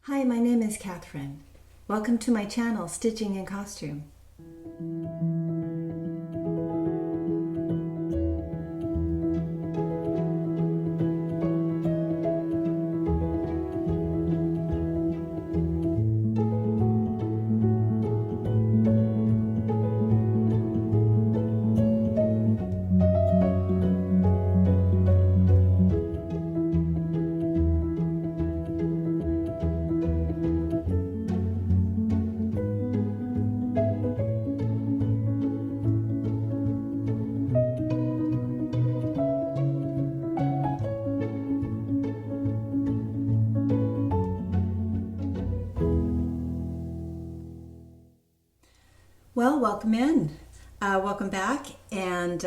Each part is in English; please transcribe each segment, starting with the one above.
Hi, my name is Catherine. Welcome to my channel, Stitching in Costume. Well, welcome in. Welcome back. And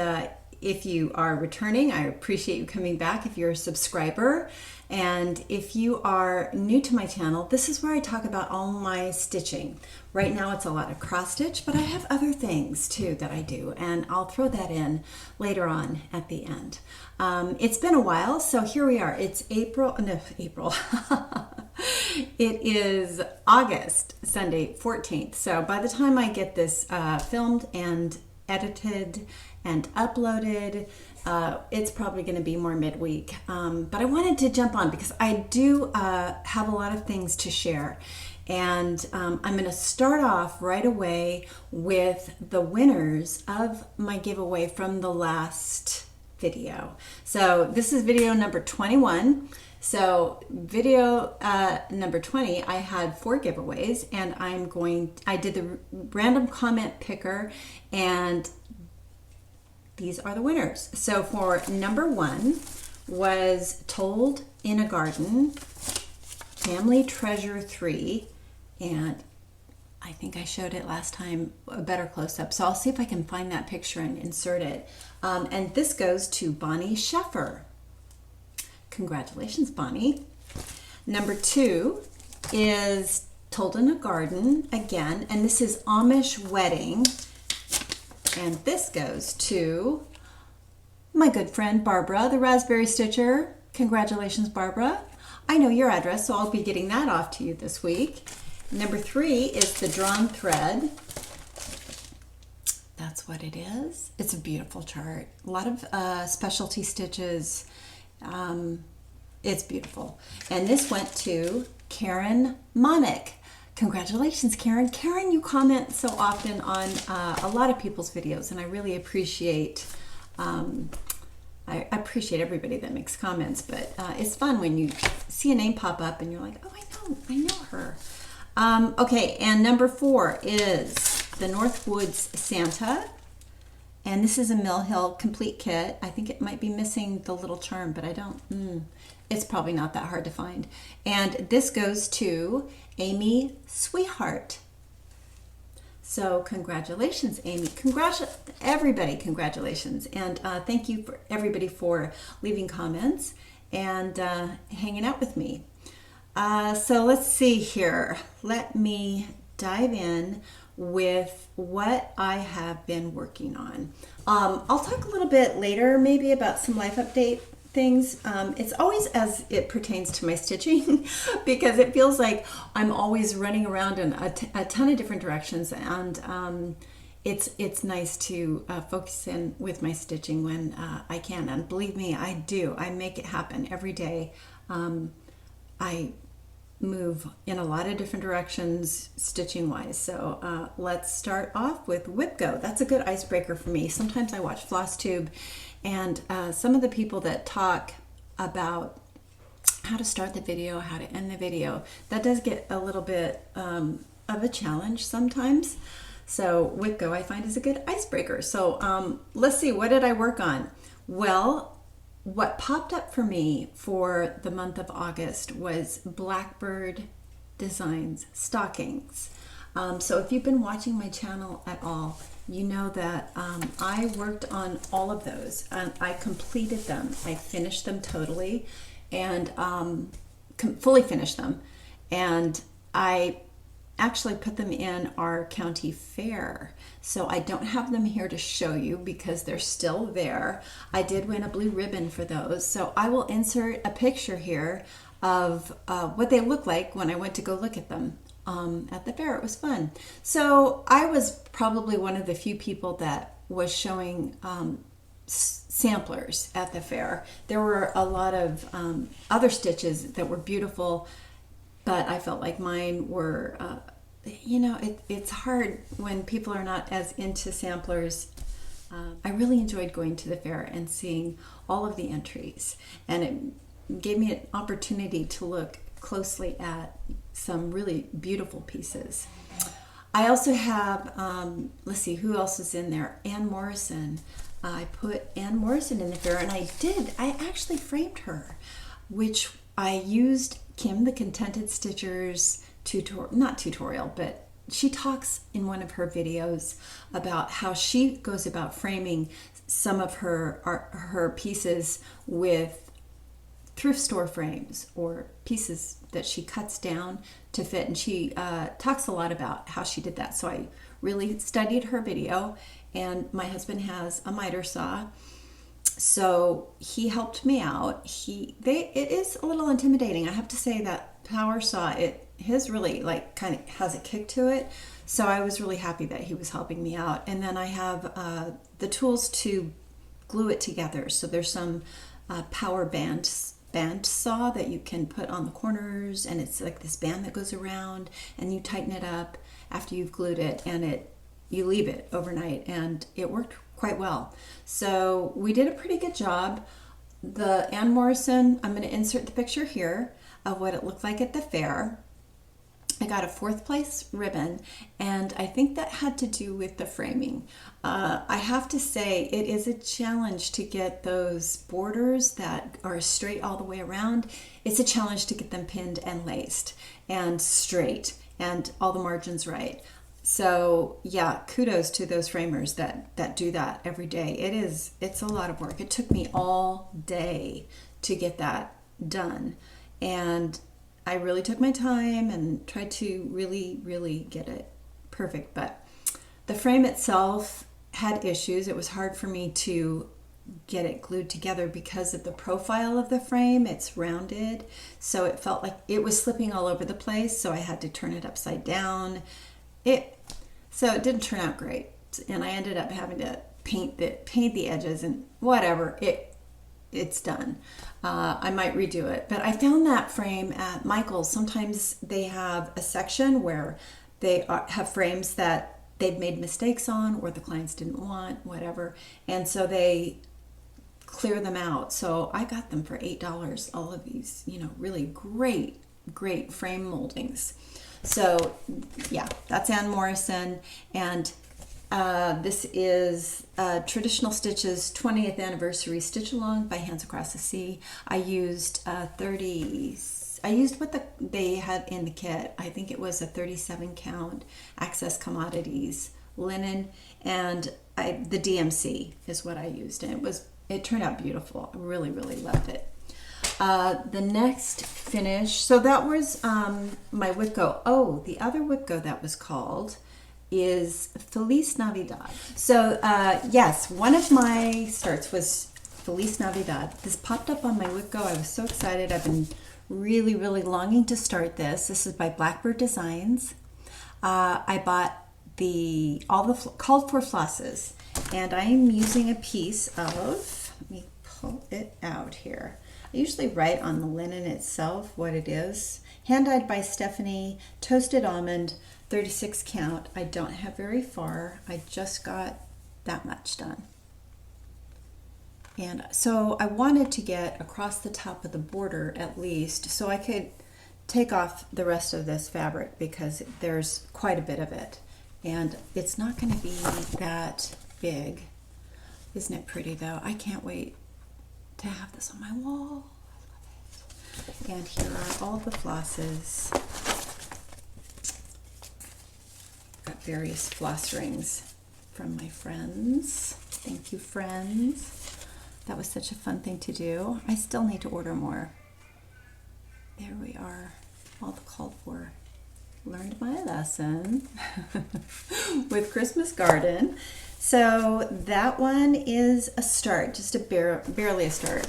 if you are returning, I appreciate you coming back if you're a subscriber. And if you are new to my channel, this is where I talk about all my stitching. Right now it's a lot of cross stitch, but I have other things too that I do, and I'll throw that in later on at the end. It's been a while, so here we are. It's April. It is August, Sunday, 14th. So by the time I get this filmed and edited and uploaded, it's probably going to be more midweek. But I wanted to jump on because I do have a lot of things to share. And I'm going to start off right away with the winners of my giveaway from the last video. So this is video number 21. So video number 20, I had 4 giveaways, and I did the random comment picker, and these are the winners. So for number 1 was Told in a Garden, Family Treasure 3, and I think I showed it last time, a better close-up. So I'll see if I can find that picture and insert it. And this goes to Bonnie Sheffer. Congratulations, Bonnie. Number 2 is Told in a Garden again, and this is Amish Wedding. And this goes to my good friend Barbara, the Raspberry Stitcher. Congratulations, Barbara. I know your address, so I'll be getting that off to you this week. Number 3 is the Drawn Thread. That's what it is. It's a beautiful chart. A lot of specialty stitches. It's beautiful. And this went to Karen Monick. Congratulations, Karen. Karen, you comment so often on a lot of people's videos, and I really appreciate I appreciate everybody that makes comments, but it's fun when you see a name pop up and you're like, oh, I know her. Okay, and number 4 is the Northwoods Santa. And this is a Mill Hill complete kit. I think it might be missing the little charm, but I don't, it's probably not that hard to find. And this goes to Amy Sweetheart. So congratulations, Amy. Everybody, congratulations. And thank you for everybody for leaving comments and hanging out with me. So let's see here. Let me dive in with what I have been working on. I'll talk a little bit later maybe about some life update things. It's always as it pertains to my stitching because it feels like I'm always running around in a ton of different directions, and it's nice to focus in with my stitching when I can, and believe me, I do. I make it happen every day. I move in a lot of different directions stitching wise. So let's start off with Whip Go. That's a good icebreaker for me. Sometimes I watch Flosstube, and some of the people that talk about how to start the video, how to end the video, that does get a little bit of a challenge sometimes. So Whip Go I find is a good icebreaker. So let's see, what did I work on? Well, what popped up for me for the month of August was Blackbird Designs stockings. So if you've been watching my channel at all, you know that I worked on all of those, and I completed them. I finished them totally, and fully finished them, and I actually put them in our county fair. So I don't have them here to show you because they're still there. I did win a blue ribbon for those, so I will insert a picture here of what they look like when I went to go look at them at the fair. It was fun. So I was probably one of the few people that was showing samplers at the fair. There were a lot of other stitches that were beautiful, but I felt like mine were, it's hard when people are not as into samplers. I really enjoyed going to the fair and seeing all of the entries, and it gave me an opportunity to look closely at some really beautiful pieces. I also have, let's see, who else is in there? Ann Morrison. I put Ann Morrison in the fair, and I actually framed her, which I used Kim the Contented Stitcher's not tutorial, but she talks in one of her videos about how she goes about framing some of her pieces with thrift store frames or pieces that she cuts down to fit, and she talks a lot about how she did that. So I really studied her video, and my husband has a miter saw, so he helped me out. It is a little intimidating, I have to say. That power saw, his really like kind of has a kick to it, so I was really happy that he was helping me out. And then I have the tools to glue it together. So there's some power band saw that you can put on the corners, and it's like this band that goes around, and you tighten it up after you've glued it, and you leave it overnight, and it worked quite well. So we did a pretty good job. The Ann Morrison, I'm going to insert the picture here of what it looked like at the fair. I got a 4th place ribbon, and I think that had to do with the framing. I have to say, it is a challenge to get those borders that are straight all the way around. It's a challenge to get them pinned and laced and straight and all the margins right. So yeah, kudos to those framers that do that every day. It's a lot of work. It took me all day to get that done, and I really took my time and tried to really get it perfect. But the frame itself had issues. It was hard for me to get it glued together because of the profile of the frame. It's rounded, so it felt like it was slipping all over the place, so I had to turn it upside down. So it didn't turn out great, and I ended up having to paint the edges and whatever. It's done. I might redo it, but I found that frame at Michael's. Sometimes they have a section where they have frames that they've made mistakes on, or the clients didn't want, whatever, and so they clear them out. So I got them for $8, all of these, really great frame moldings. So yeah, that's Ann Morrison, and this is Traditional Stitches 20th Anniversary Stitch Along by Hands Across the Sea. I used what they had in the kit. I think it was a 37 count Access Commodities linen, and the DMC is what I used, and it turned out beautiful. I really loved it. The next finish, so that was my Whitco. Oh, the other Whitco that was called is Feliz Navidad. So yes, one of my starts was Feliz Navidad. This popped up on my Whitco. I was so excited. I've been really longing to start this. This is by Blackbird Designs. I bought all the called for flosses, and I am using a piece of, let me pull it out here. I usually write on the linen itself what it is. Hand-dyed by Stephanie, toasted almond, 36 count. I don't have very far. I just got that much done. And so I wanted to get across the top of the border at least, so I could take off the rest of this fabric, because there's quite a bit of it. And it's not going to be that big. Isn't it pretty though? I can't wait to have this on my wall. I love it. And here are all the flosses. Got various floss rings from my friends. Thank you, friends. That was such a fun thing to do. I still need to order more. There we are, all the called for. Learned my lesson with Christmas Garden. So that one is a start, just barely a start.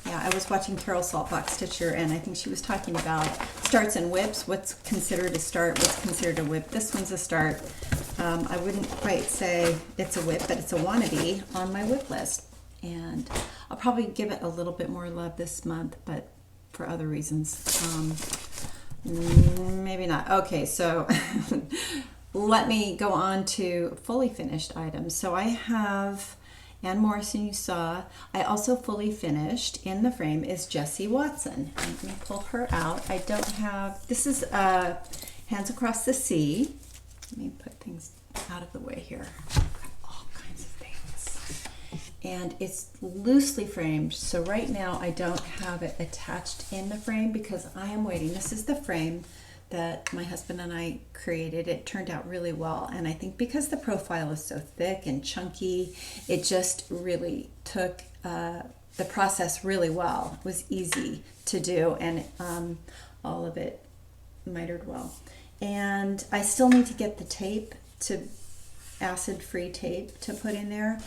Yeah, I was watching Carol Saltbox Stitcher, and I think she was talking about starts and whips. What's considered a start? What's considered a whip? This one's a start. I wouldn't quite say it's a whip, but it's a wannabe on my whip list. And I'll probably give it a little bit more love this month, but for other reasons. Maybe not. Okay, so let me go on to fully finished items. So I have Ann Morrison, you saw. I also fully finished in the frame is Jessie Watson. Let me pull her out. I don't have, this is Hands Across the Sea. Let me put things out of the way here. All kinds of things. And it's loosely framed, so right now I don't have it attached in the frame because I am waiting. This is the frame that my husband and I created. It turned out really well, and I think because the profile is so thick and chunky, it just really took the process really well. It was easy to do, and all of it mitered well. And I still need to get the tape, to acid-free tape to put in there,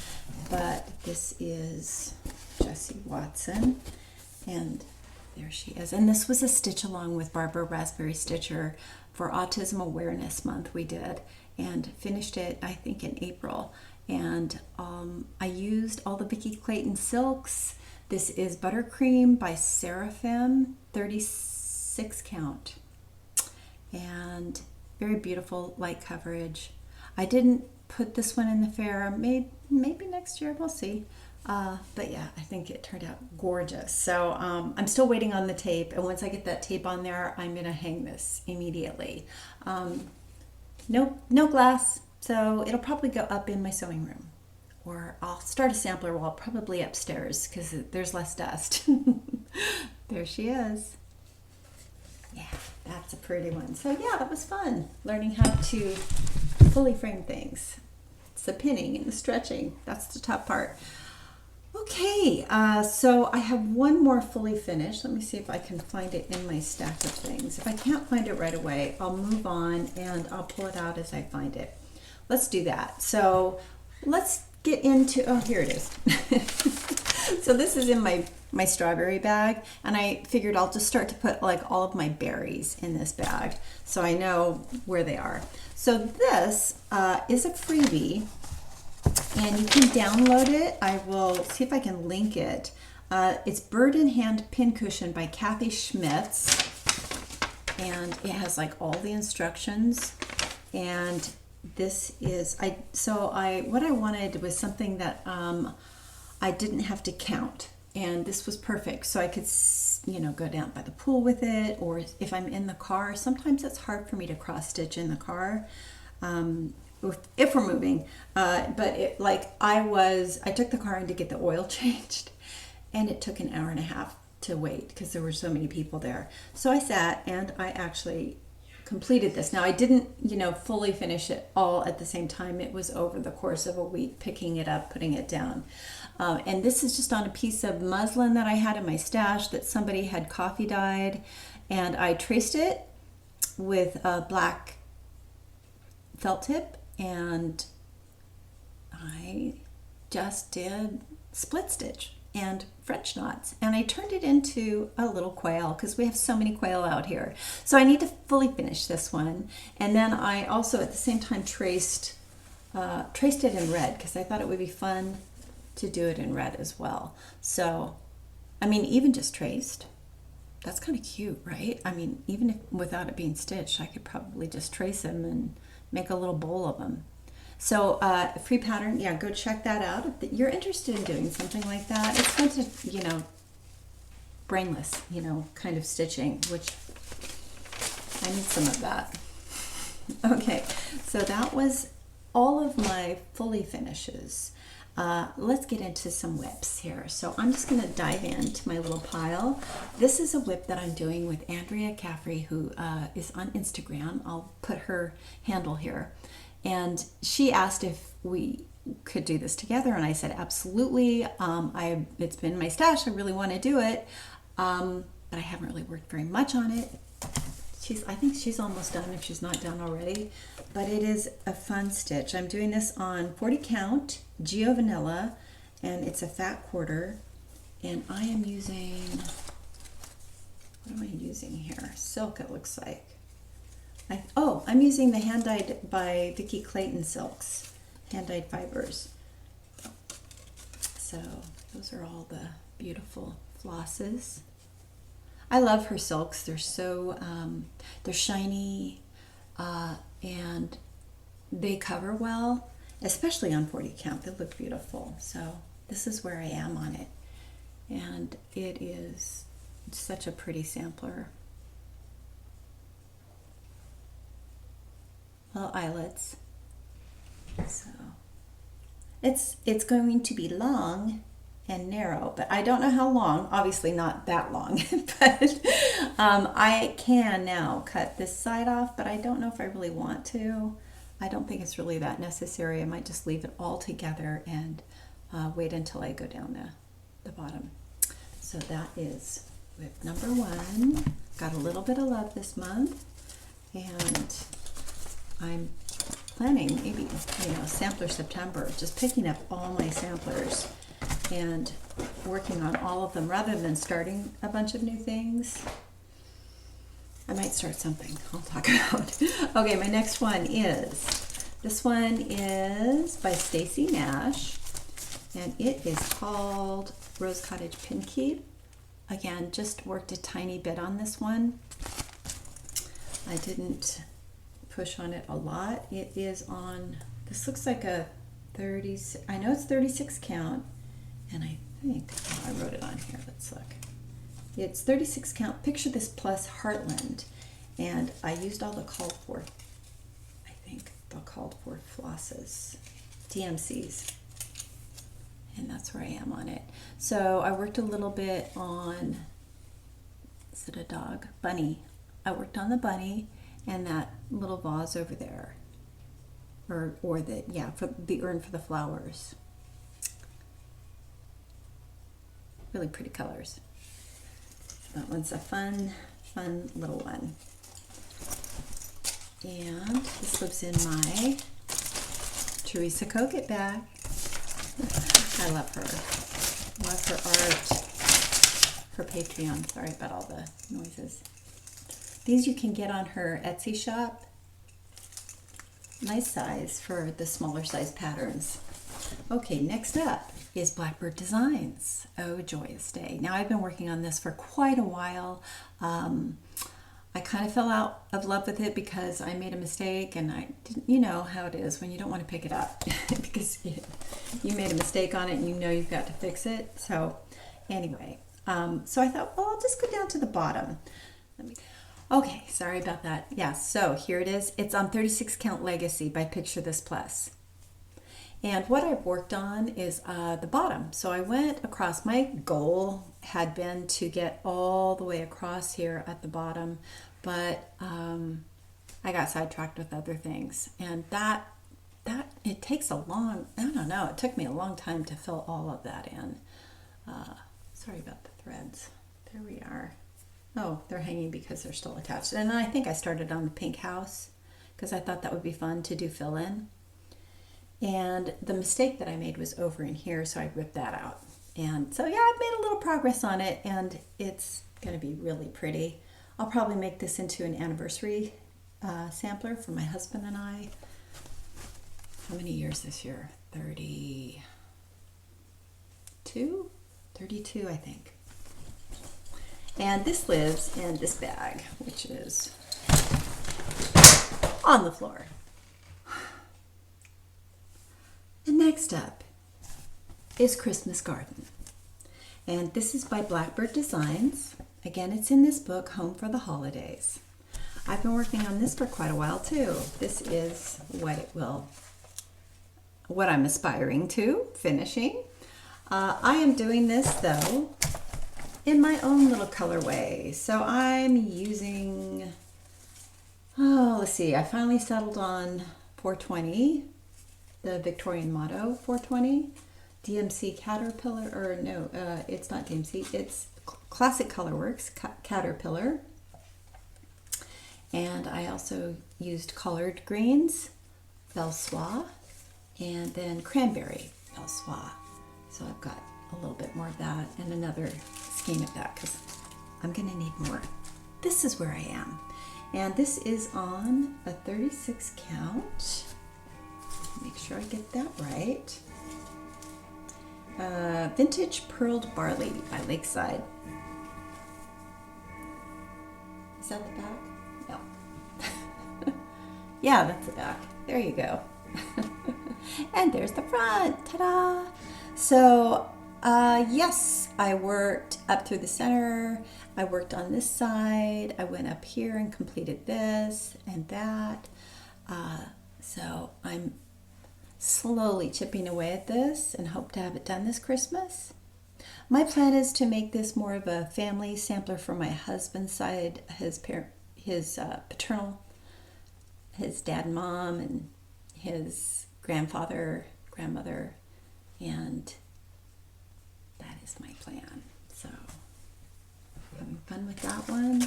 but this is Jessie Watson, and there she is. And this was a stitch along with Barbara Raspberry Stitcher for Autism Awareness Month we did, and finished it I think in April. And I used all the Vicki Clayton silks. This is Buttercream by Seraphim, 36 count, and very beautiful light coverage. I didn't put this one in the fair. Maybe next year, we'll see. But yeah, I think it turned out gorgeous. So I'm still waiting on the tape, and once I get that tape on there, I'm gonna hang this immediately. No glass, so it'll probably go up in my sewing room, or I'll start a sampler wall probably upstairs because there's less dust. There she is. Yeah, that's a pretty one. So yeah, that was fun learning how to fully frame things. It's the pinning and the stretching, that's the top part. Okay, so I have one more fully finished. Let me see if I can find it in my stack of things. If I can't find it right away, I'll move on and I'll pull it out as I find it. Let's do that. So let's get into, oh, here it is. So this is in my strawberry bag, and I figured I'll just start to put like all of my berries in this bag so I know where they are. So this is a freebie, and you can download it. I will see if I can link it. It's Bird in Hand Pincushion by Kathy Schimtz, and it has like all the instructions. And this is what I wanted was something that I didn't have to count, and this was perfect. So I could, go down by the pool with it, or if I'm in the car. Sometimes it's hard for me to cross stitch in the car. If we're moving, but I took the car in to get the oil changed, and it took an hour and a half to wait because there were so many people there. So I sat and I actually completed this. Now I didn't, fully finish it all at the same time. It was over the course of a week, picking it up, putting it down. And this is just on a piece of muslin that I had in my stash that somebody had coffee dyed, and I traced it with a black felt tip, and I just did split stitch and French knots, and I turned it into a little quail because we have so many quail out here. So I need to fully finish this one, and then I also at the same time traced it in red because I thought it would be fun to do it in red as well. So I mean, even just traced, that's kind of cute, right? I mean, even if without it being stitched, I could probably just trace them and make a little bowl of them. So free pattern, yeah, go check that out if you're interested in doing something like that. It's fun to, brainless, kind of stitching, which I need some of that. Okay, so that was all of my fully finishes. Let's get into some whips here. So I'm just going to dive into my little pile. This is a whip that I'm doing with Andrea Caffrey, who is on Instagram. I'll put her handle here. And she asked if we could do this together, and I said absolutely. It's been my stash. I really want to do it, but I haven't really worked very much on it. I think she's almost done if she's not done already, but it is a fun stitch. I'm doing this on 40 count Geo Vanilla, and it's a fat quarter, And I am using, what am I using here? Silk, it looks like. I'm using the hand dyed by Vicki Clayton silks, hand dyed fibers. So those are all the beautiful flosses. I love her silks. They're so, they're shiny and they cover well, especially on 40 count. They look beautiful. So this is where I am on it. And it is such a pretty sampler. Little eyelets. So it's going to be long and narrow, but I don't know how long. Obviously not that long, but I can now cut this side off, but I don't know if I really want to. I don't think it's really that necessary. I might just leave it all together and wait until I go down the bottom. So that is whip number 1. Got a little bit of love this month, and I'm planning maybe, sampler September, just picking up all my samplers and working on all of them rather than starting a bunch of new things. I might start something I'll talk about. Okay, my next one is, this one is by Stacy Nash, and it is called Rose Cottage Pin Keep. Again, just worked a tiny bit on this one. I didn't push on it a lot. It is on, this looks like a 30, I know it's 36 count, and I think, oh, I wrote it on here, let's look. It's 36 count, picture this plus Heartland, and I used all the called for, I think, the called for flosses, DMCs, and that's where I am on it. So I worked a little bit on, is it a dog? Bunny. I worked on the bunny and that little vase over there, or the, yeah, for the urn for the flowers. Really pretty colors. That one's a fun little one. And this lives in my Teresa Kogut bag. I love her. Love her art. Her Patreon. Sorry about all the noises. These you can get on her Etsy shop. Nice size for the smaller size patterns. Okay, next up is Blackbird Designs. Oh, joyous day. Now I've been working on this for quite a while. I kind of fell out of love with it because I made a mistake, and I didn't, you know how it is when you don't want to pick it up because you made a mistake on it and you know you've got to fix it. So anyway, so I thought, well, I'll just go down to the bottom. Okay, sorry about that. Yeah, so here it is. It's on 36 Count Legacy by Picture This Plus. And what I've worked on is the bottom. So I went across. My goal had been to get all the way across here at the bottom, but I got sidetracked with other things. And that it takes a long, I don't know, it took me a long time to fill all of that in. Sorry about the threads. There we are. Oh, they're hanging because they're still attached. And I think I started on the pink house because I thought that would be fun to do fill in. And the mistake that I made was over in here, so I ripped that out. And so yeah, I've made a little progress on it, and it's gonna be really pretty. I'll probably make this into an anniversary sampler for my husband and I. How many years this year? 32? 32, I think. And this lives in this bag, which is on the floor. And next up is Christmas Garden. And this is by Blackbird Designs. Again, it's in this book, Home for the Holidays. I've been working on this for quite a while too. This is what I'm aspiring to, finishing. I am doing this though in my own little colorway. So I'm using, let's see, I finally settled on 420. The Victorian motto 420, DMC Caterpillar, or no, it's not DMC, it's Classic Colorworks Caterpillar. And I also used colored greens, Belsois, and then cranberry Belsois. So I've got a little bit more of that and another skein of that because I'm gonna need more. This is where I am. And this is on a 36 count. Make sure I get that right. Vintage Pearled Barley by Lakeside. Is that the back? No. Yeah, that's the back. There you go. And there's the front. Ta-da! So, yes, I worked up through the center. I worked on this side. I went up here and completed this and that. So I'm slowly chipping away at this and hope to have it done this Christmas. My plan is to make this more of a family sampler for my husband's side, his paternal, his dad and mom, and his grandfather, grandmother, and that is my plan. So having fun with that one.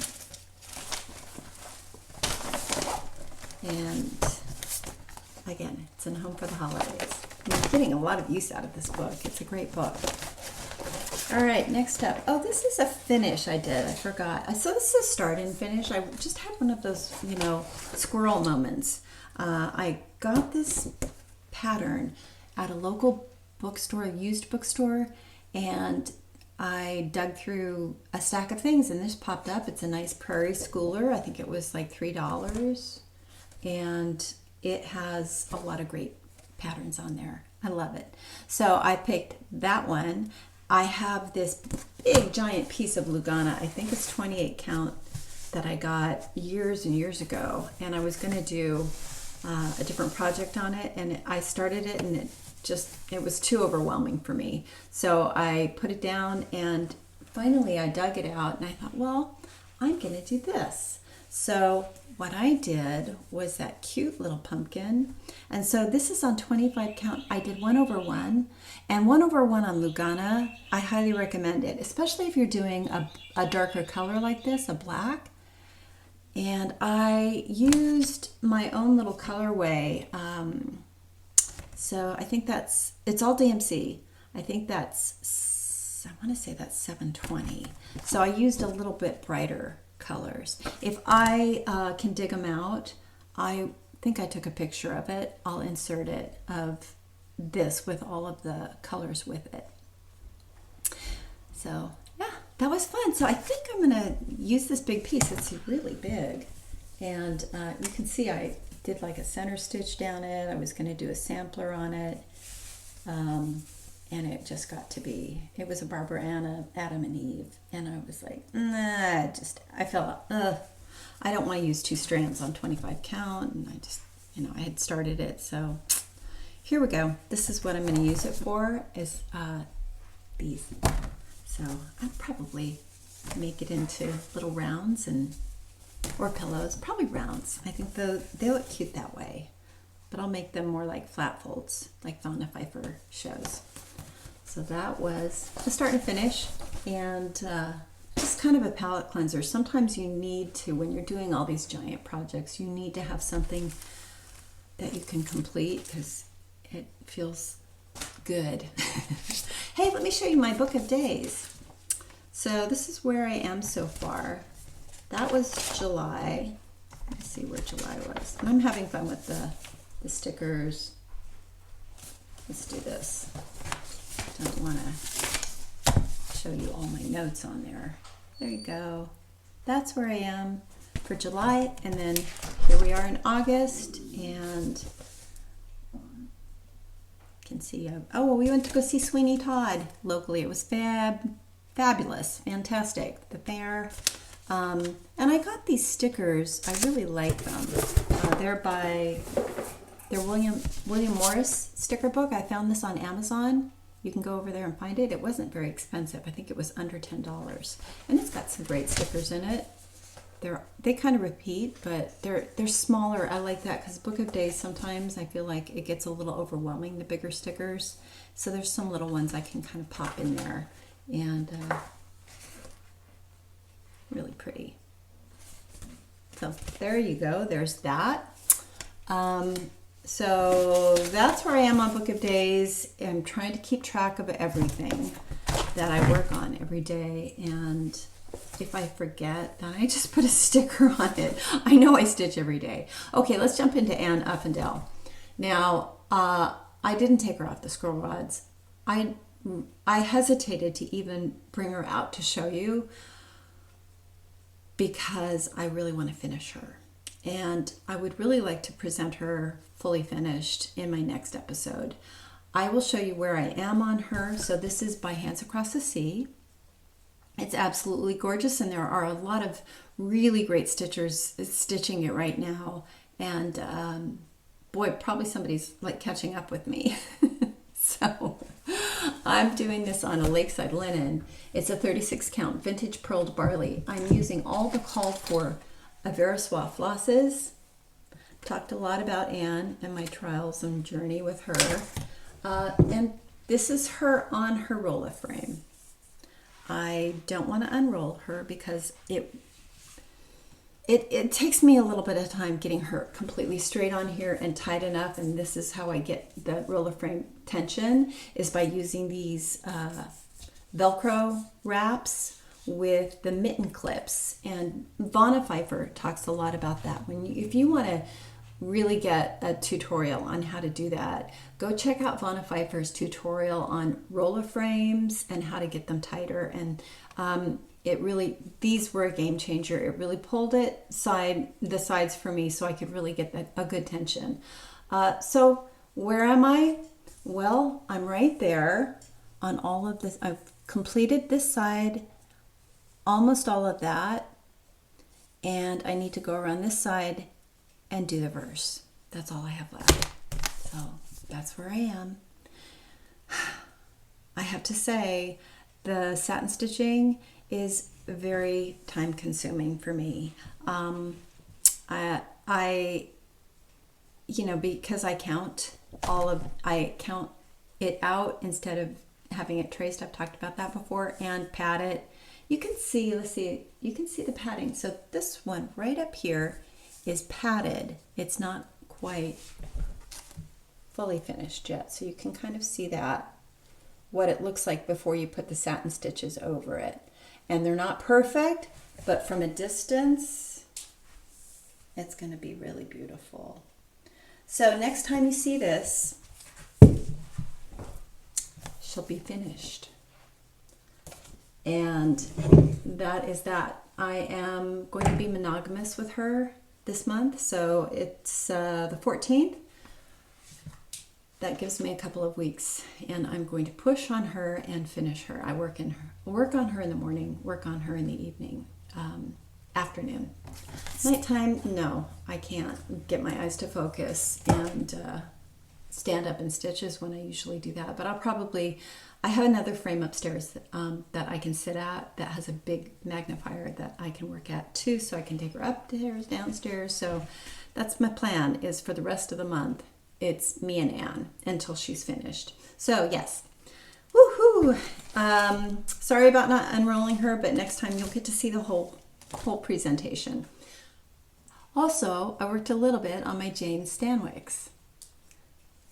And again, it's in Home for the Holidays. I'm getting a lot of use out of this book. It's a great book. All right, next up. Oh, this is a finish I did. I forgot. So this is a start and finish. I just had one of those, squirrel moments. I got this pattern at a local bookstore, a used bookstore, and I dug through a stack of things and this popped up. It's a nice prairie schooler. I think it was like $3. And it has a lot of great patterns on there. I love it. So I picked that one. I have this big giant piece of Lugana. I think it's 28 count that I got years and years ago. And I was going to do a different project on it. And I started it and it was too overwhelming for me. So I put it down and finally I dug it out and I thought, well, I'm going to do this. So what I did was that cute little pumpkin. And so this is on 25 count. I did 1/1 and 1/1 on Lugana. I highly recommend it, especially if you're doing a darker color like this, a black. And I used my own little colorway. So I think it's all DMC. I think I want to say that's 720. So I used a little bit brighter colors. If I can dig them out, I think I took a picture of it. I'll insert it of this with all of the colors with it. So yeah, that was fun. So I think I'm gonna use this big piece. It's really big. And you can see I did like a center stitch down it. I was gonna do a sampler on it. And it just got to be, it was a Barbara Ann, Adam and Eve. And I was like, nah, I felt, I don't want to use 2 strands on 25 count. And I just, I had started it. So here we go. This is what I'm going to use it for is these. So I'll probably make it into little rounds or pillows, probably rounds. I think they look cute that way. But I'll make them more like flat folds, like Vonna Pfeiffer shows. So that was the start and finish, and just kind of a palette cleanser. Sometimes you need to, when you're doing all these giant projects, you need to have something that you can complete because it feels good. Hey, let me show you my book of days. So this is where I am so far. That was July. Let's see where July was. And I'm having fun with the stickers. Let's do this. Don't want to show you all my notes on there. There you go. That's where I am for July, and then here we are in August, and you can see, we went to go see Sweeney Todd locally. It was fabulous, fantastic, the fair. And I got these stickers. I really like them. They're William Morris sticker book. I found this on Amazon. You can go over there and find it. It wasn't very expensive. I think it was under $10. And it's got some great stickers in it. They kind of repeat, but they're smaller. I like that because Book of Days, sometimes I feel like it gets a little overwhelming, the bigger stickers. So there's some little ones I can kind of pop in there. And really pretty. So there you go. There's that. So that's where I am on Book of Days. I'm trying to keep track of everything. that I work on every day, and if I forget, then I just put a sticker on it. I know I stitch every day. Okay, let's jump into Athendell. Now, I didn't take her off the scroll rods. I hesitated to even bring her out to show you because I really want to finish her. And I would really like to present her fully finished in my next episode. I will show you where I am on her. So this is by Hands Across the Sea. It's absolutely gorgeous, and there are a lot of really great stitchers stitching it right now. And boy, probably somebody's like catching up with me. So I'm doing this on a Lakeside linen. It's a 36 count vintage pearled barley. I'm using all the called for Averiswa flosses. Talked a lot about Anne and my trials and journey with her. And this is her on her roller frame. I don't want to unroll her because it takes me a little bit of time getting her completely straight on here and tight enough, and this is how I get the roller frame tension, is by using these Velcro wraps with the mitten clips. And Vonna Pfeiffer talks a lot about that. If you want to really get a tutorial on how to do that, go check out Vonna Pfeiffer's tutorial on roller frames and how to get them tighter. And these were a game changer. It really pulled the sides for me so I could really get a good tension. So where am I? Well, I'm right there on all of this. I've completed this side, almost all of that, and I need to go around this side and do the verse. That's all I have left. So that's where I am. I have to say, the satin stitching is very time consuming for me. Because I count it out instead of having it traced. I've talked about that before, and pad it. You can see, you can see the padding. So this one right up here is padded. It's not quite fully finished yet. So you can kind of see what it looks like before you put the satin stitches over it. And they're not perfect, but from a distance, it's going to be really beautiful. So next time you see this, she'll be finished. And that is that. I am going to be monogamous with her this month, so it's the 14th. That gives me a couple of weeks, and I'm going to push on her and finish her. I work on her in the morning, work on her in the evening, afternoon. Nighttime, no, I can't get my eyes to focus and stand up and stitches when I usually do that. But I have another frame upstairs that I can sit at that has a big magnifier that I can work at too, so I can take her upstairs, downstairs. So that's my plan, is for the rest of the month, it's me and Anne until she's finished. So yes, woohoo! Sorry about not unrolling her, but next time you'll get to see the whole presentation. Also, I worked a little bit on my Jane Stanwicks,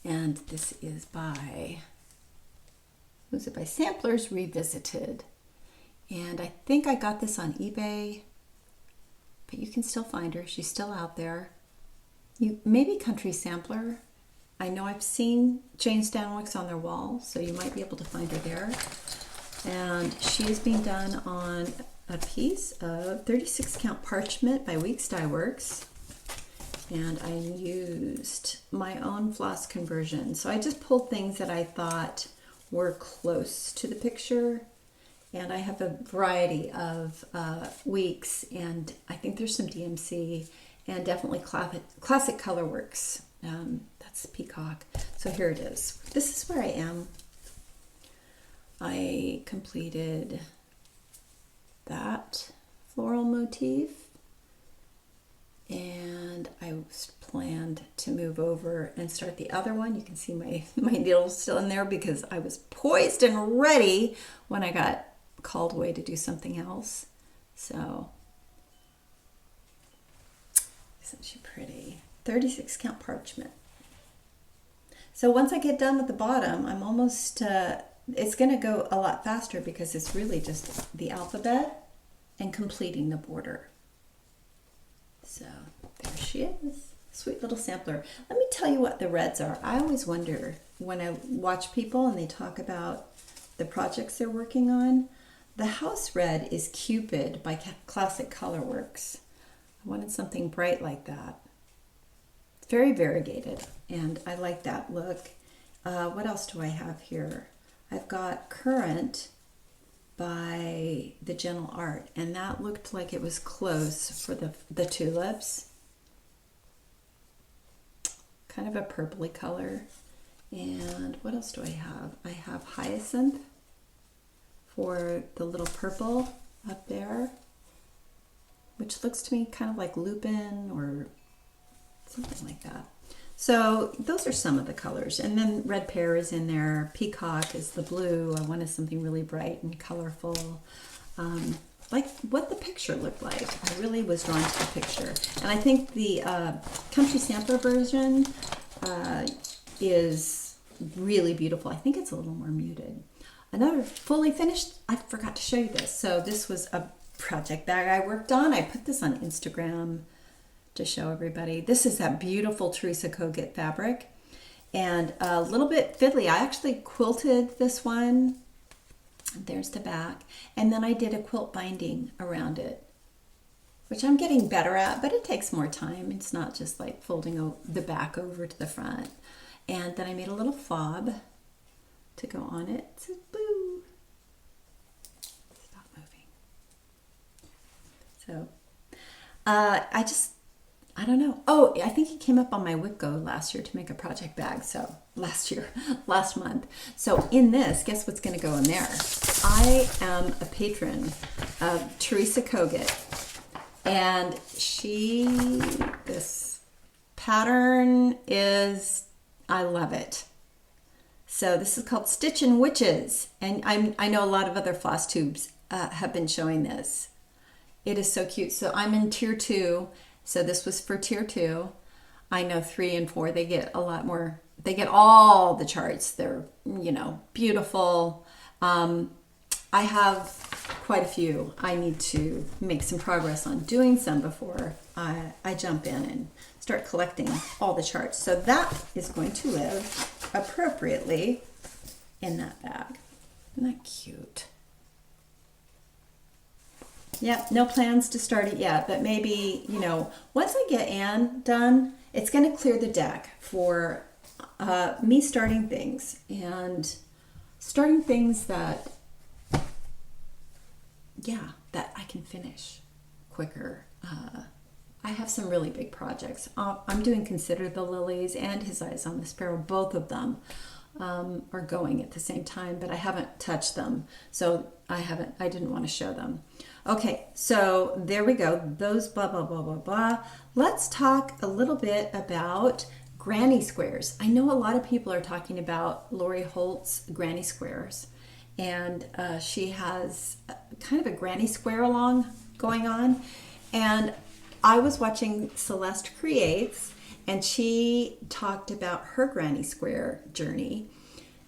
and this is by Samplers Revisited, and I think I got this on eBay, but you can still find her. She's still out there. Maybe Country Sampler. I know I've seen Jane Stanwicks on their wall, so you might be able to find her there. And she is being done on a piece of 36 count parchment by Weeks Dye Works. And I used my own floss conversion. So I just pulled things that I thought were close to the picture. And I have a variety of Weeks, and I think there's some DMC, and definitely classic color works. That's Peacock. So here it is. This is where I am. I completed that floral motif, and I planned to move over and start the other one. You can see my needle's still in there because I was poised and ready when I got called away to do something else. So isn't she pretty? 36 count parchment. So once I get done with the bottom, I'm almost it's going to go a lot faster because it's really just the alphabet and completing the border. So there she is. Sweet little sampler. Let me tell you what the reds are. I always wonder when I watch people and they talk about the projects they're working on. The house red is Cupid by Classic Colorworks. I wanted something bright like that. It's very variegated, and I like that look. What else do I have here? I've got Current by the Gentle Art, and that looked like it was close for the tulips. Kind of a purpley color. And what else do I have? I have Hyacinth for the little purple up there, which looks to me kind of like lupin or something like that. So those are some of the colors. And then Red Pear is in there. Peacock is the blue. I wanted something really bright and colorful. Like what the picture looked like. I really was drawn to the picture. And I think the Country Sampler version is really beautiful. I think it's a little more muted. Another fully finished, I forgot to show you this. So this was a project bag I worked on. I put this on Instagram to show everybody. This is that beautiful Teresa Kogut fabric. And a little bit fiddly. I actually quilted this one. There's the back. And then I did a quilt binding around it, which I'm getting better at, but it takes more time. It's not just like folding the back over to the front. And then I made a little fob to go on it. It says boo. Stop moving. So I don't know. Oh, I think it came up on my WIPGO last year to make a project bag. So last month. So in this, guess what's going to go in there? I am a patron of Teresa Kogut, and this pattern is, I love it. So this is called Stitchin' Witches, and I know a lot of other Flosstubes have been showing this. It is so cute. So I'm in tier 2. So this was for tier 2. I know 3 and 4, they get a lot more. They get all the charts. They're, beautiful. I have quite a few. I need to make some progress on doing some before I jump in and start collecting all the charts. So that is going to live appropriately in that bag. Isn't that cute? Yep, no plans to start it yet, but maybe, once I get Anne done, it's going to clear the deck for me starting things that, that I can finish quicker. I have some really big projects. I'm doing Consider the Lilies and His Eyes on the Sparrow. Both of them are going at the same time, but I haven't touched them. So I didn't want to show them. Okay, so there we go. Those blah, blah, blah, blah, blah. Let's talk a little bit about granny squares. I know a lot of people are talking about Lori Holt's granny squares, and she has kind of a granny square along going on. And I was watching Celeste Creates, and she talked about her granny square journey.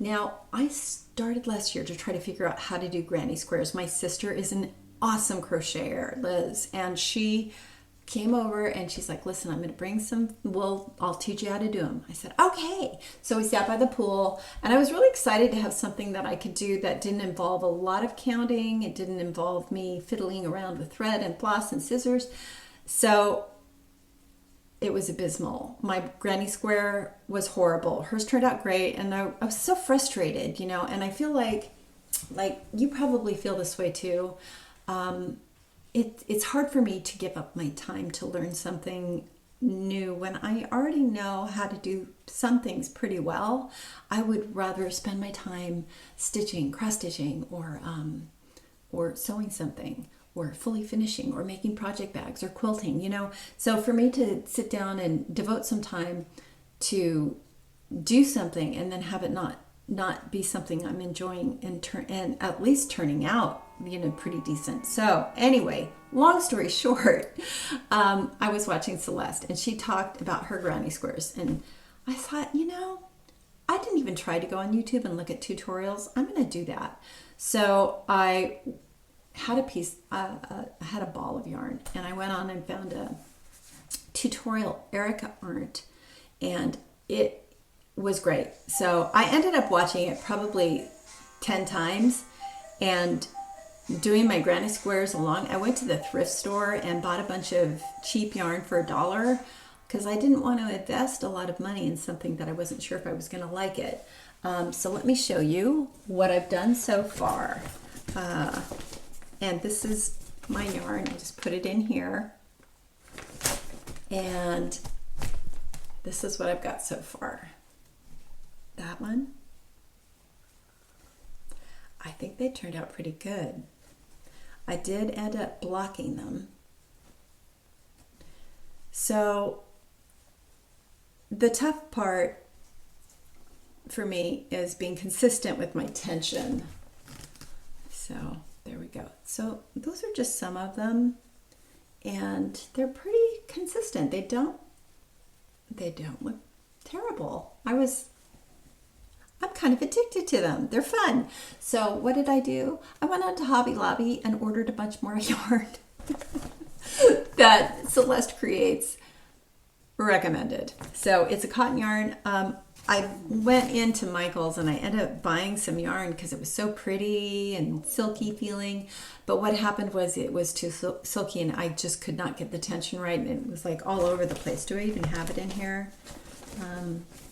Now, I started last year to try to figure out how to do granny squares. My sister is an awesome crocheter, Liz, and she came over and she's like, listen, I'm going to bring I'll teach you how to do them. I said, okay. So we sat by the pool, and I was really excited to have something that I could do that didn't involve a lot of counting. It didn't involve me fiddling around with thread and floss and scissors. So it was abysmal. My granny square was horrible. Hers turned out great, and I was so frustrated, and I feel like you probably feel this way too. It's hard for me to give up my time to learn something new when I already know how to do some things pretty well. I would rather spend my time stitching, cross-stitching, or sewing something, or fully finishing, or making project bags, or quilting, So for me to sit down and devote some time to do something and then have it not be something I'm enjoying and at least turning out, pretty decent. So anyway, long story short, I was watching Celeste, and she talked about her granny squares, and I thought, I didn't even try to go on YouTube and look at tutorials. I'm going to do that. So I had a piece, I had a ball of yarn, and I went on and found a tutorial, Erica Arndt, and it was great. So I ended up watching it probably 10 times and doing my granny squares along. I went to the thrift store and bought a bunch of cheap yarn for $1 because I didn't want to invest a lot of money in something that I wasn't sure if I was going to like it. So let me show you what I've done so far. And this is my yarn. I just put it in here. And this is what I've got so far. That one. I think they turned out pretty good. I did end up blocking them. So the tough part for me is being consistent with my tension. So there we go. So those are just some of them, and they're pretty consistent. They don't look terrible. I'm kind of addicted to them. They're fun. So what did I do? I went on to Hobby Lobby and ordered a bunch more yarn that Celeste Creates recommended. So it's a cotton yarn. I went into Michael's and I ended up buying some yarn because it was so pretty and silky feeling. But what happened was it was too silky and I just could not get the tension right, and it was like all over the place. Do I even have it in here?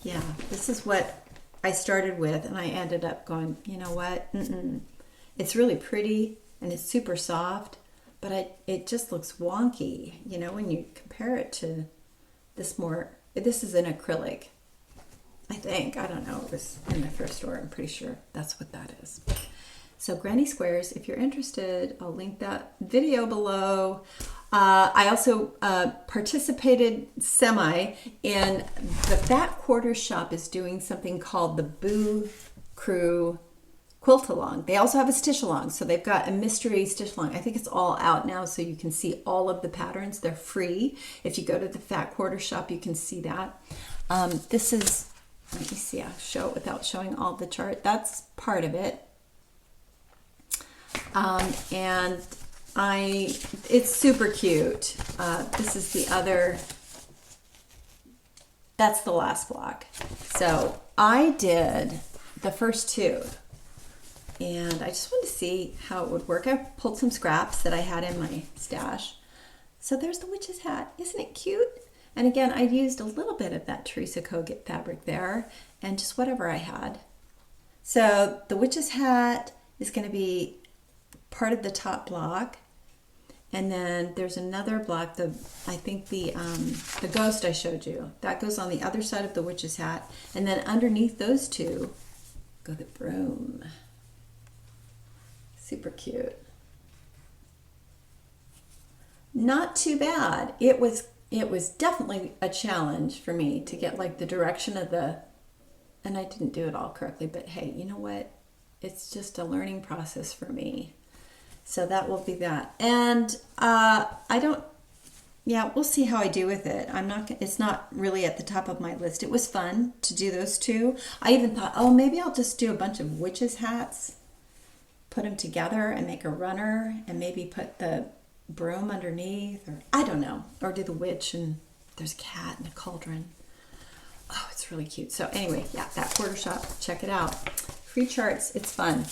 Yeah, this is what I started with, and I ended up going, you know what? It's really pretty and it's super soft, but it just looks wonky, you know, when you compare it to this more. This is an acrylic, I think. I don't know. It was in the thrift store. I'm pretty sure that's what that is. So Granny Squares, if you're interested, I'll link that video below. I also participated semi in the Fat Quarter Shop is doing something called the Boo Crew Quilt Along. They also have a stitch along. So they've got a mystery stitch along. I think it's all out now, so you can see all of the patterns. They're free. If you go to the Fat Quarter Shop, you can see that. This is, let me see, I'll show it without showing all the chart. That's part of it. And it's super cute. This is the other, that's the last block. So I did the first two, and I just wanted to see how it would work. I pulled some scraps that I had in my stash. So there's the witch's hat. Isn't it cute? And again, I used a little bit of that Teresa Kogut fabric there and just whatever I had. So the witch's hat is going to be part of the top block. And then there's another block, I think the ghost I showed you, that goes on the other side of the witch's hat. And then underneath those two go the broom. Super cute. Not too bad. It was definitely a challenge for me to get like the direction of and I didn't do it all correctly, but hey, you know what? It's just a learning process for me. So that will be that. And we'll see how I do with it. It's not really at the top of my list. It was fun to do those two. I even thought, oh, maybe I'll just do a bunch of witches' hats, put them together and make a runner, and maybe put the broom underneath, or I don't know, or do the witch and there's a cat and a cauldron. Oh, it's really cute. So anyway, yeah, that quarter shop, check it out. Free charts, it's fun.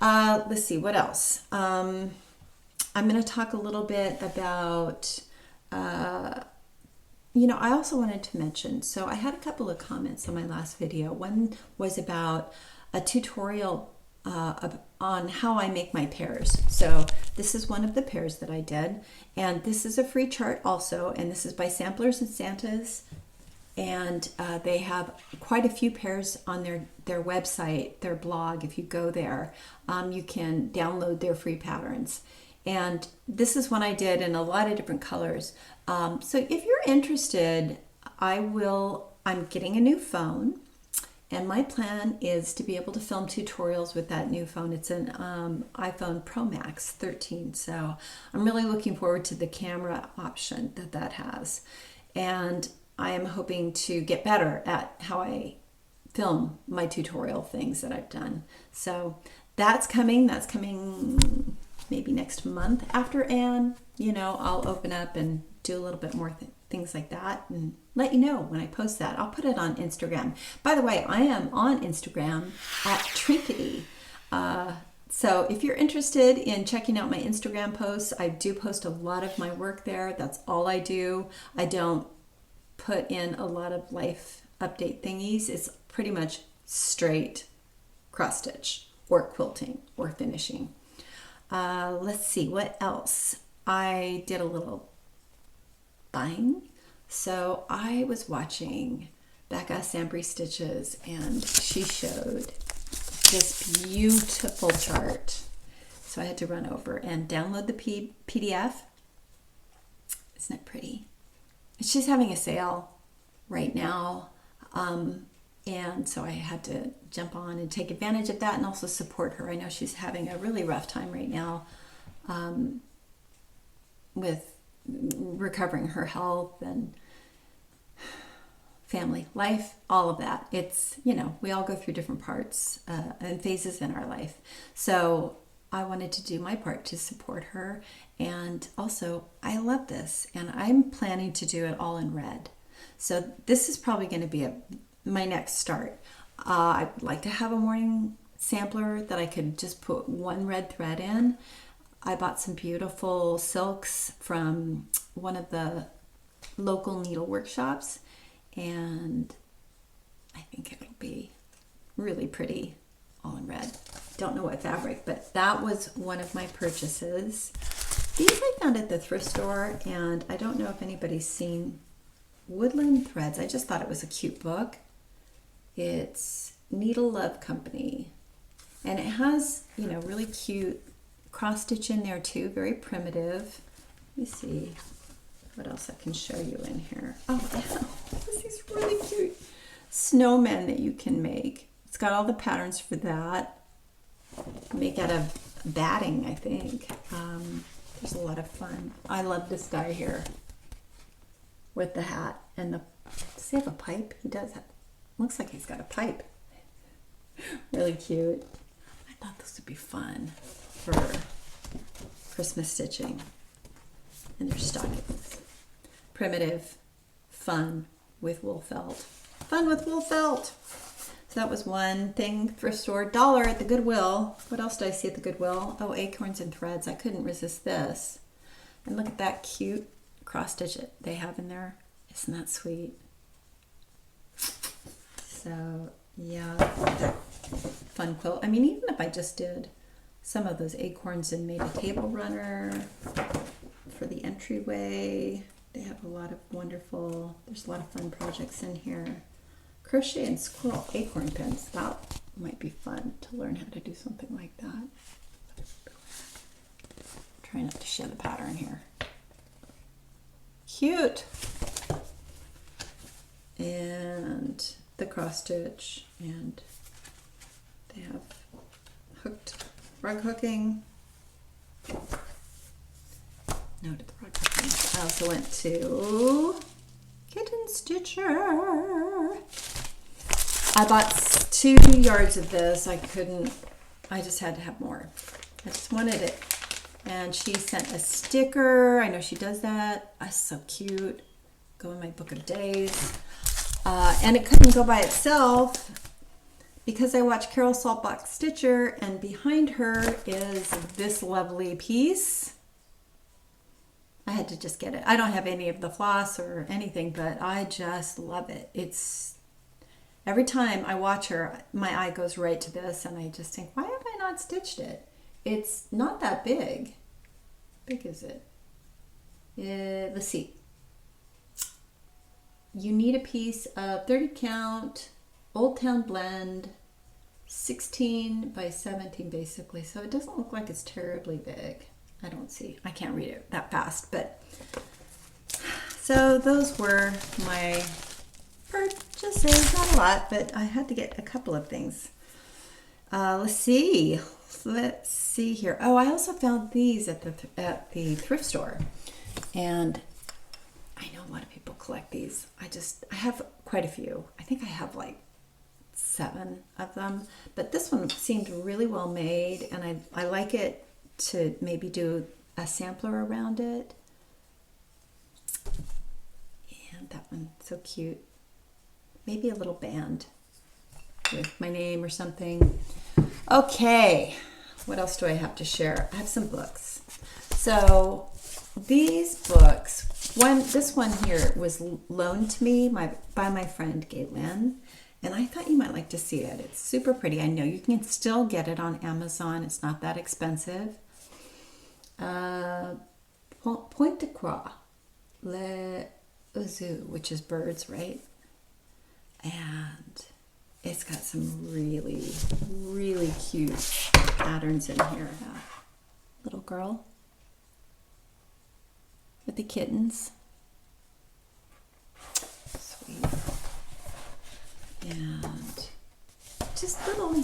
Let's see, what else? I'm going to talk a little bit about, I also wanted to mention, so I had a couple of comments on my last video. One was about a tutorial on how I make my pairs. So this is one of the pairs that I did, and this is a free chart also, and this is by Samplers and Santas. And they have quite a few pairs on their website, their blog. If you go there, you can download their free patterns. And this is one I did in a lot of different colors. So if you're interested, I'm getting a new phone. And my plan is to be able to film tutorials with that new phone. It's an iPhone Pro Max 13. So I'm really looking forward to the camera option that has. And I am hoping to get better at how I film my tutorial things that I've done. So that's coming. That's coming maybe next month after Anne. You know, I'll open up and do a little bit more things like that and let you know when I post that. I'll put it on Instagram. By the way, I am on Instagram at Trinkety. So if you're interested in checking out my Instagram posts, I do post a lot of my work there. That's all I do. I don't put in a lot of life update thingies. It's pretty much straight cross stitch or quilting or finishing. Let's see what else. I did a little buying. So I was watching Becca Sambry Stitches and she showed this beautiful chart. So I had to run over and download the PDF. Isn't it pretty? She's having a sale right now. And so I had to jump on and take advantage of that and also support her. I know she's having a really rough time right now with recovering her health and family life, all of that. It's, you know, we all go through different parts and phases in our life. So I wanted to do my part to support her. And also, I love this. And I'm planning to do it all in red. So this is probably going to be my next start. I'd like to have a morning sampler that I could just put one red thread in. I bought some beautiful silks from one of the local needle workshops. And I think it'll be really pretty all in red. Don't know what fabric, but that was one of my purchases. These I found at the thrift store, and I don't know if anybody's seen Woodland Threads. I just thought it was a cute book. It's Needle Love Company, and it has, you know, really cute cross stitch in there too, very primitive. Let me see what else I can show you in here. Oh, yeah. This is really cute snowmen that you can make. It's got all the patterns for that. Make out of batting, I think. There's a lot of fun. I love this guy here with the hat and the. Does he have a pipe? He does have. Looks like he's got a pipe. Really cute. I thought this would be fun for Christmas stitching. And there's stockings. Primitive, fun with wool felt. Fun with wool felt. So that was one thing. Thrift store, $1 at the Goodwill. What else did I see at the Goodwill? Oh, acorns and threads. I couldn't resist this. And look at that cute cross stitch they have in there. Isn't that sweet? So yeah, that fun quilt. I mean, even if I just did some of those acorns and made a table runner for the entryway. They have a lot of wonderful, there's a lot of fun projects in here. Crochet and squirrel acorn pins. That might be fun to learn how to do something like that. Try not to share the pattern here. Cute. And the cross stitch, and they have hooked rug hooking. No to the rug hooking. I also went to Kitten Stitcher. I bought 2 yards of this. I just had to have more. I just wanted it. And she sent a sticker. I know she does that. That's so cute. Go in my book of days. And it couldn't go by itself because I watched Carol Saltbox Stitcher, and behind her is this lovely piece. I had to just get it. I don't have any of the floss or anything, but I just love it. It's every time I watch her, my eye goes right to this, and I just think, why have I not stitched it? It's not that big. How big is it? Let's see. You need a piece of 30 count, Old Town blend, 16 by 17 basically. So it doesn't look like it's terribly big. I can't read it that fast, but so those were my purchases. Not a lot, but I had to get a couple of things. Let's see here. Oh, I also found these at the thrift store, and I know a lot of people collect these. I have quite a few. I think I have like 7 of them, but this one seemed really well made, and I like it to maybe do a sampler around it. And that one, so cute. Maybe a little band with my name or something. Okay, what else do I have to share? I have some books. So these books, this one here was loaned to me by my friend Galen, and I thought you might like to see it. It's super pretty. I know you can still get it on Amazon. It's not that expensive. Point de Croix, les oiseaux, which is birds, right? And it's got some really, really cute patterns in here. Little girl with the kittens. Sweet. And just little,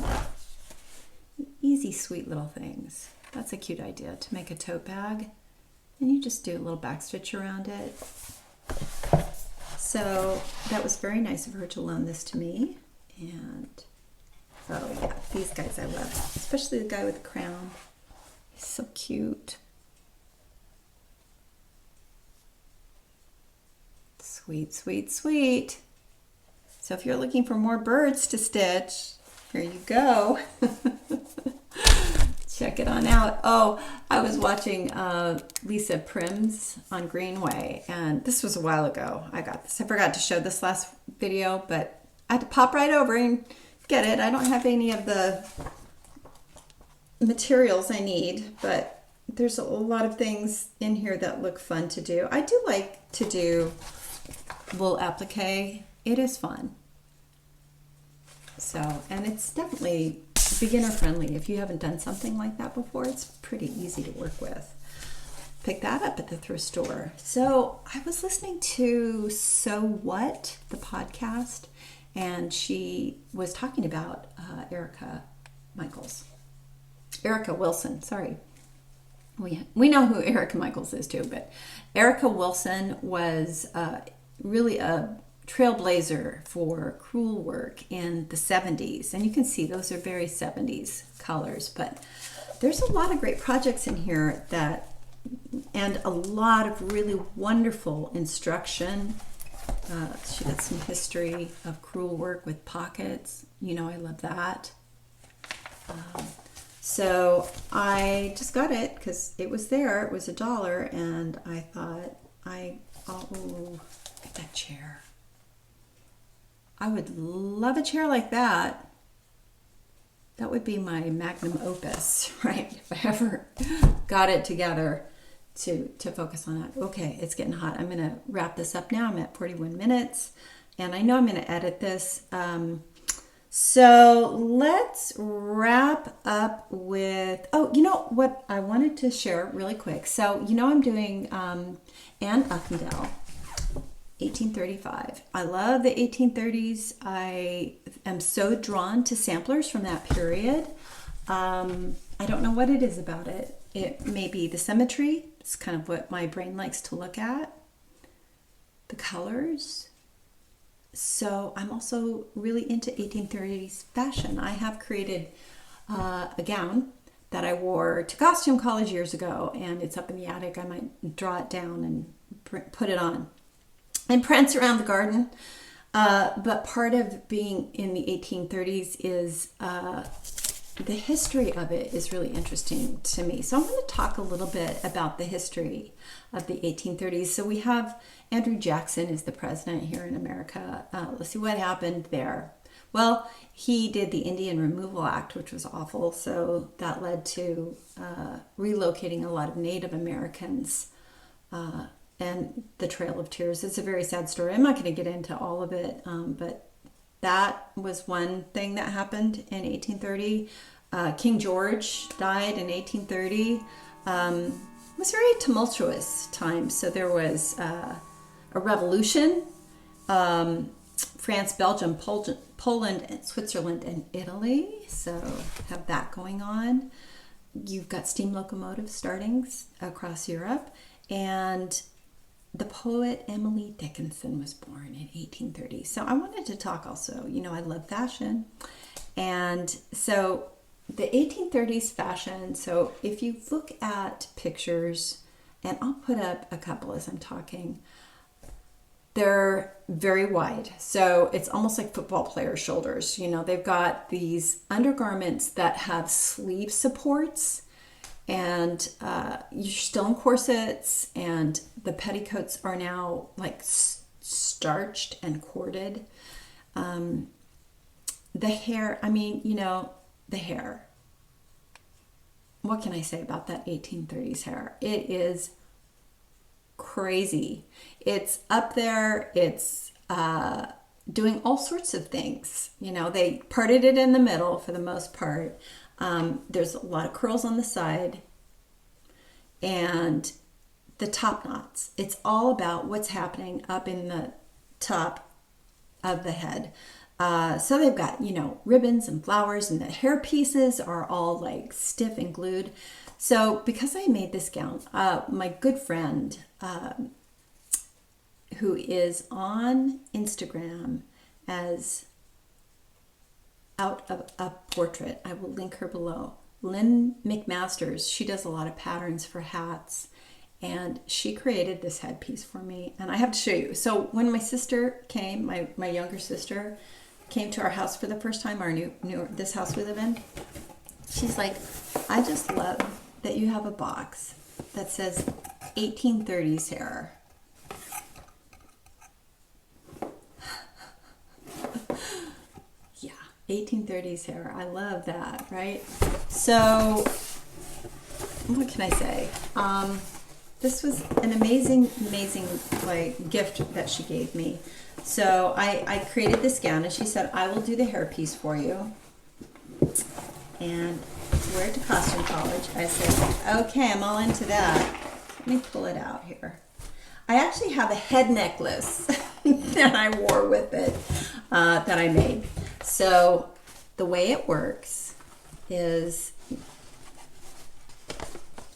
easy, sweet little things. That's a cute idea to make a tote bag. And you just do a little backstitch around it. So that was very nice of her to loan this to me. And oh yeah, these guys I love, especially the guy with the crown. He's so cute. Sweet, sweet, sweet. So if you're looking for more birds to stitch, here you go. Check it on out. Oh, I was watching Lisa Prim's on Greenway, and this was a while ago. I got this. I forgot to show this last video, but I had to pop right over and get it. I don't have any of the materials I need, but there's a lot of things in here that look fun to do. I do like to do wool applique. It is fun. So, and it's definitely beginner friendly. If you haven't done something like that before, it's pretty easy to work with. Pick that up at the thrift store. So I was listening to So What, the podcast, and she was talking about Erica Wilson, sorry. We know who Erica Michaels is too, but Erica Wilson was really a trailblazer for crewel work in the 70s. And you can see those are very 70s colors, but there's a lot of great projects in here and a lot of really wonderful instruction. She got some history of crewel work with pockets. You know, I love that. So I just got it because it was there. It was $1, and I thought, oh, get that chair. I would love a chair like that. That would be my magnum opus, right? If I ever got it together to focus on that. Okay, it's getting hot. I'm going to wrap this up now. I'm at 41 minutes, and I know I'm going to edit this. So let's wrap up with, oh, you know what I wanted to share really quick. So, you know, I'm doing Anne Athendell, 1835. I love the 1830s. I am so drawn to samplers from that period. I don't know what it is about it. It may be the symmetry. It's kind of what my brain likes to look at. The colors. So I'm also really into 1830s fashion. I have created a gown that I wore to costume college years ago, and it's up in the attic. I might draw it down and put it on and prance around the garden. But part of being in the 1830s is the history of it is really interesting to me. So I'm going to talk a little bit about the history of the 1830s. So we have Andrew Jackson is the president here in America. Let's see what happened there. Well, he did the Indian Removal Act, which was awful. So that led to relocating a lot of Native Americans and the Trail of Tears. It's a very sad story. I'm not going to get into all of it, but that was one thing that happened in 1830. King George died in 1830. It was a very tumultuous time. So there was a revolution. France, Belgium, Poland, and Switzerland, and Italy. So have that going on. You've got steam locomotives starting across Europe. And the poet Emily Dickinson was born in 1830. So I wanted to talk also, you know, I love fashion. And so the 1830s fashion, so if you look at pictures, and I'll put up a couple as I'm talking, they're very wide. So it's almost like football player shoulders. You know, they've got these undergarments that have sleeve supports, and you're still in corsets, and the petticoats are now like starched and corded. The hair, I mean, you know, the hair. What can I say about that 1830s hair? It is crazy. It's up there. It's doing all sorts of things. You know, they parted it in the middle for the most part. There's a lot of curls on the side, and the top knots. It's all about what's happening up in the top of the head. So they've got, you know, ribbons and flowers, and the hair pieces are all like stiff and glued. So because I made this gown, my good friend, who is on Instagram as Out of a Portrait, I will link her below, Lynn McMasters, she does a lot of patterns for hats, and she created this headpiece for me, and I have to show you. So when my sister came, my younger sister came to our house for the first time, our new this house we live in, she's like, I just love that you have a box that says 1830s hair. Yeah, 1830s hair. I love that, right? So what can I say? This was an amazing like gift that she gave me. So I created this gown, and she said, I will do the hairpiece for you and wear it to costume college. I said, okay, I'm all into that. Let me pull it out here. I actually have a head necklace that I wore with it, that I made. So the way it works is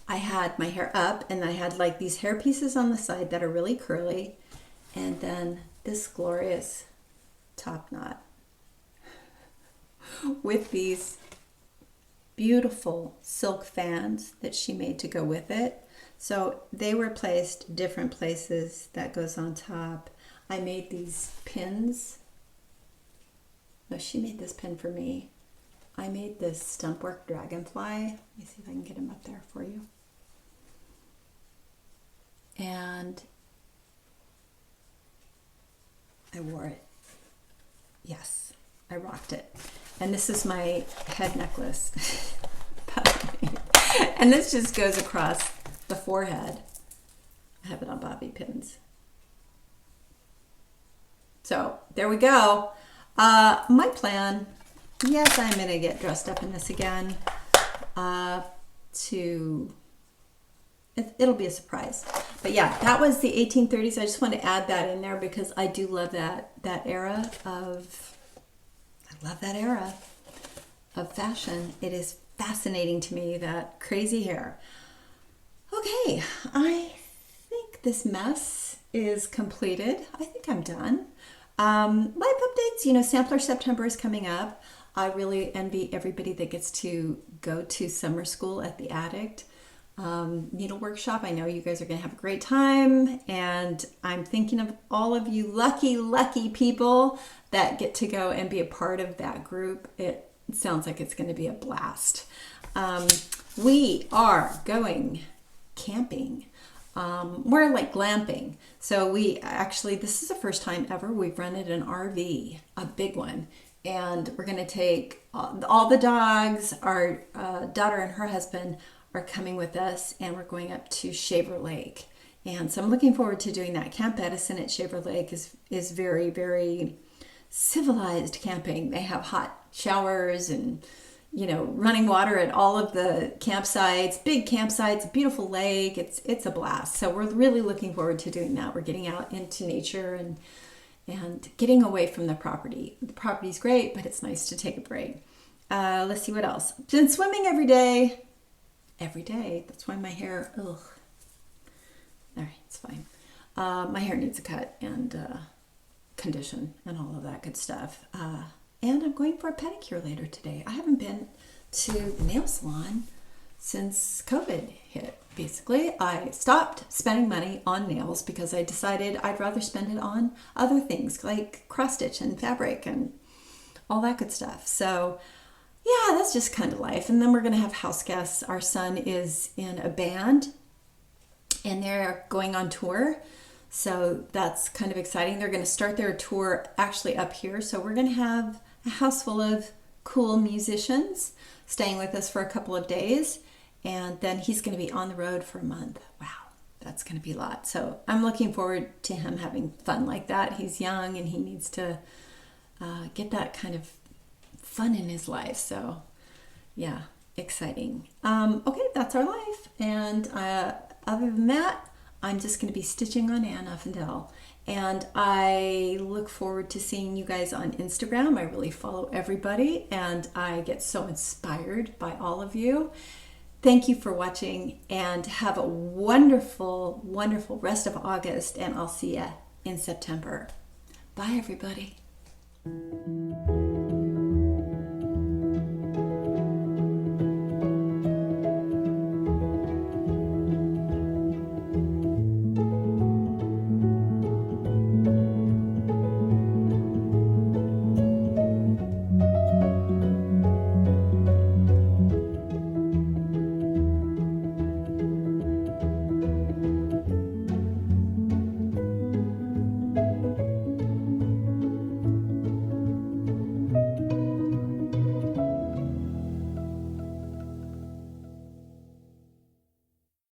I had my hair up, and I had like these hair pieces on the side that are really curly, and then this glorious top knot with these beautiful silk fans that she made to go with it. So they were placed different places. That goes on top. I made these pins. No, she made this pin for me. I made this stumpwork dragonfly. Let me see if I can get him up there for you. And I wore it. Yes, I rocked it. And this is my head necklace. And this just goes across the forehead. I have it on bobby pins. So there we go. My plan, yes, I'm gonna get dressed up in this again. It'll be a surprise. But yeah, that was the 1830s. I just want to add that in there because I do love that era of, I love that era of fashion. It is fascinating to me, that crazy hair. Okay, I think this mess is completed. I think I'm done. Life updates, you know, Sampler September is coming up. I really envy everybody that gets to go to summer school at the Addict needle workshop. I know you guys are going to have a great time, and I'm thinking of all of you lucky people that get to go and be a part of that group. It sounds like it's going to be a blast. We are going camping. We're like glamping. So we actually, this is the first time ever we've rented an RV, a big one. And we're going to take all the dogs. Our daughter and her husband are coming with us, and we're going up to Shaver Lake. And so I'm looking forward to doing that. Camp Edison at Shaver Lake is very, very civilized camping. They have hot showers and, you know, running water at all of the campsites, big campsites, beautiful lake. It's a blast. So we're really looking forward to doing that. We're getting out into nature and getting away from the property. The property's great, but it's nice to take a break. Let's see what else. Been swimming every day. Every day. That's why my hair, ugh. All right, it's fine. My hair needs a cut and condition and all of that good stuff. And I'm going for a pedicure later today. I haven't been to the nail salon since COVID hit. Basically, I stopped spending money on nails because I decided I'd rather spend it on other things like cross stitch and fabric and all that good stuff. So yeah, that's just kind of life. And then we're going to have house guests. Our son is in a band and they're going on tour. So that's kind of exciting. They're going to start their tour actually up here. So we're going to have a house full of cool musicians staying with us for a couple of days. And then he's going to be on the road for a month. Wow, that's going to be a lot. So I'm looking forward to him having fun like that. He's young and he needs to get that kind of fun in his life. So yeah, exciting. Okay, that's our life. And other than that, I'm just going to be stitching on Athendell. And I look forward to seeing you guys on Instagram. I really follow everybody and I get so inspired by all of you. Thank you for watching and have a wonderful, wonderful rest of August, and I'll see you in September. Bye, everybody.